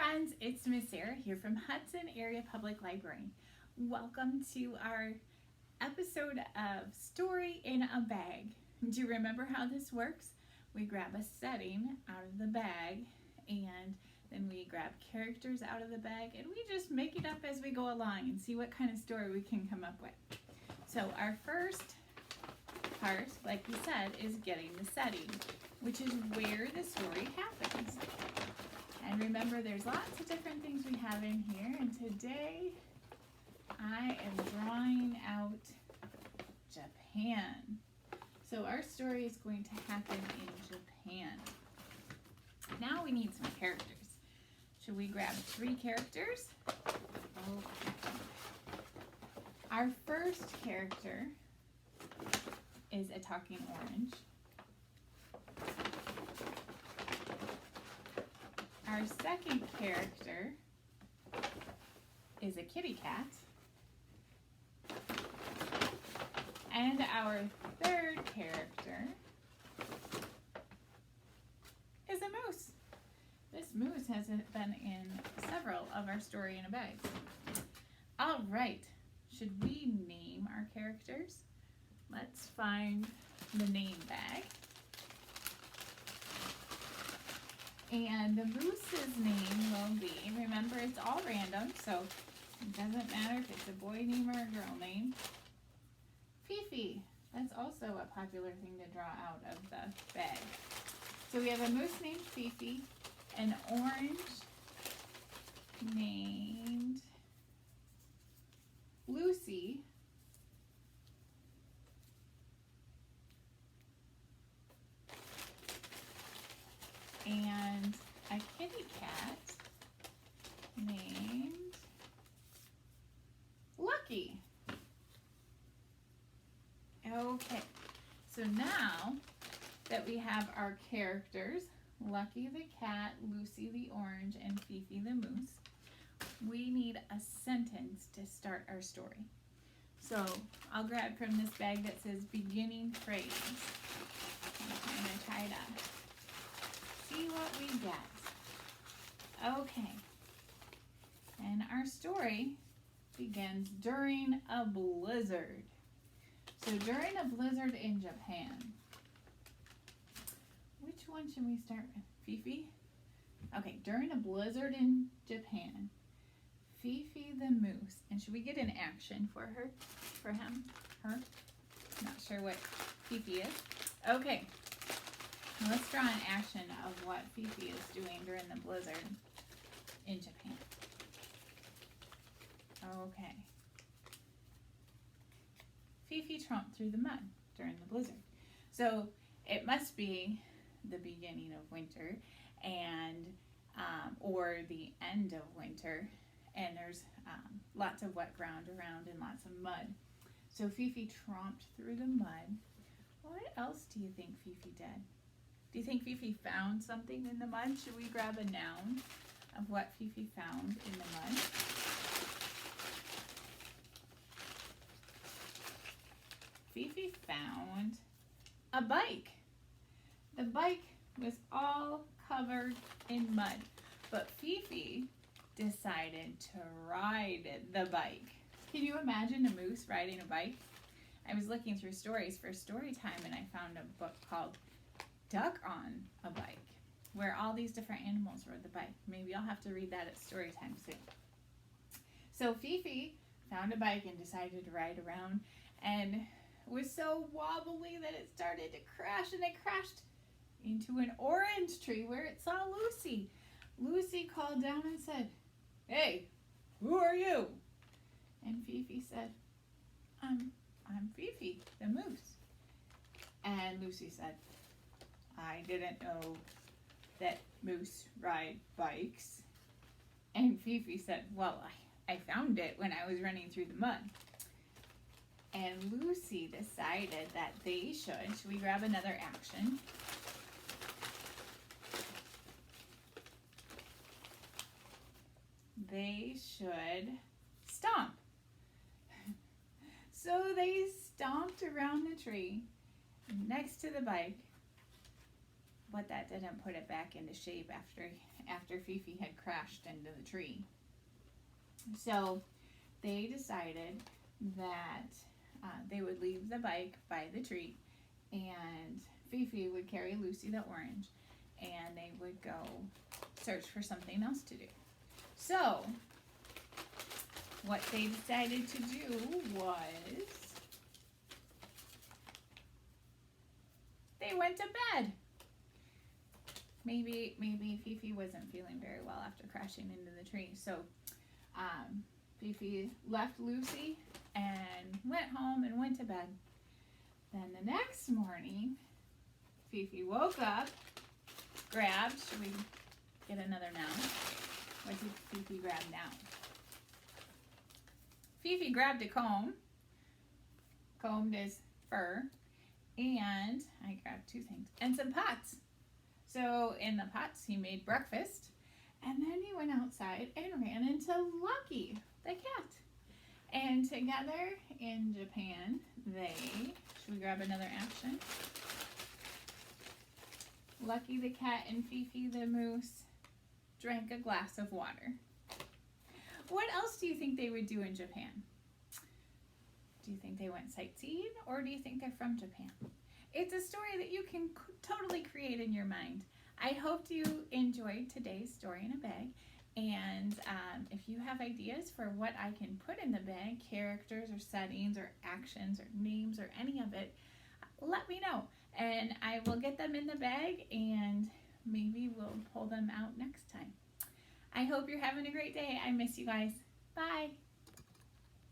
friends, it's Miss Sara here from Hudson Area Public Library. Welcome to our episode of Story in a Bag. Do you remember how this works? We grab a setting out of the bag and then we grab characters out of the bag and we just make it up as we go along and see what kind of story we can come up with. So our first part, like we said, is getting the setting, which is where the story happens. And remember, there's lots of different things we have in here, and today I am drawing out Japan. So our story is going to happen in Japan. Now we need some characters. Should we grab 3 characters? Okay. Our first character is a talking orange. Our second character is a kitty cat. And our third character is a moose. This moose has been in several of our Story in a Bag. All right, should we name our characters? Let's find the name bag. And the moose's name will be, remember it's all random, so it doesn't matter if it's a boy name or a girl name. Fifi. That's also a popular thing to draw out of the bag. So we have a moose named Fifi, an orange named Lucy, and a kitty cat named Lucky. Okay, so now that we have our characters, Lucky the cat, Lucy the orange, and Fifi the moose, we need a sentence to start our story. So I'll grab from this bag that says beginning phrase. I'm going to try to see what we get. Okay. And our story begins during a blizzard. So during a blizzard in Japan. Which one should we start with? Fifi? Okay, during a blizzard in Japan. Fifi the moose. And should we get an action for her? For him? Her? Not sure what Fifi is. Okay. Let's draw an action of what Fifi is doing during the blizzard in Japan. Okay. Fifi tromped through the mud during the blizzard. So it must be the beginning of winter and or the end of winter, and there's lots of wet ground around and lots of mud. So Fifi tromped through the mud. What else do you think Fifi did? Do you think Fifi found something in the mud? Should we grab a noun of what Fifi found in the mud? Fifi found a bike. The bike was all covered in mud, but Fifi decided to ride the bike. Can you imagine a moose riding a bike? I was looking through stories for story time and I found a book called Duck on a Bike, where all these different animals rode the bike. Maybe I'll have to read that at story time soon. So Fifi found a bike and decided to ride around, and was so wobbly that it started to crash, and it crashed into an orange tree where it saw Lucy. Lucy called down and said, "Hey, who are you?" And Fifi said, I'm Fifi, the moose." And Lucy said, "I didn't know that moose ride bikes." And Fifi said, "Well, I found it when I was running through the mud." And Lucy decided that they should we grab another action? They should stomp. So they stomped around the tree next to the bike but that didn't put it back into shape after Fifi had crashed into the tree. So they decided that they would leave the bike by the tree, and Fifi would carry Lucy the orange, and they would go search for something else to do. So what they decided to do was they went to bed. Maybe Fifi wasn't feeling very well after crashing into the tree. So Fifi left Lucy and went home and went to bed. Then the next morning, Fifi woke up, grabbed, should we get another noun? What did Fifi grab now? Fifi grabbed a comb, combed his fur, and I grabbed two things, and some pots. So in the pots, he made breakfast, and then he went outside and ran into Lucky, the cat. And together in Japan, should we grab another action? Lucky the cat and Fifi the moose drank a glass of water. What else do you think they would do in Japan? Do you think they went sightseeing, or do you think they're from Japan? It's a story that you can totally create in your mind. I hope you enjoyed today's story in a bag. And if you have ideas for what I can put in the bag, characters or settings or actions or names or any of it, let me know. And I will get them in the bag, and maybe we'll pull them out next time. I hope you're having a great day. I miss you guys. Bye.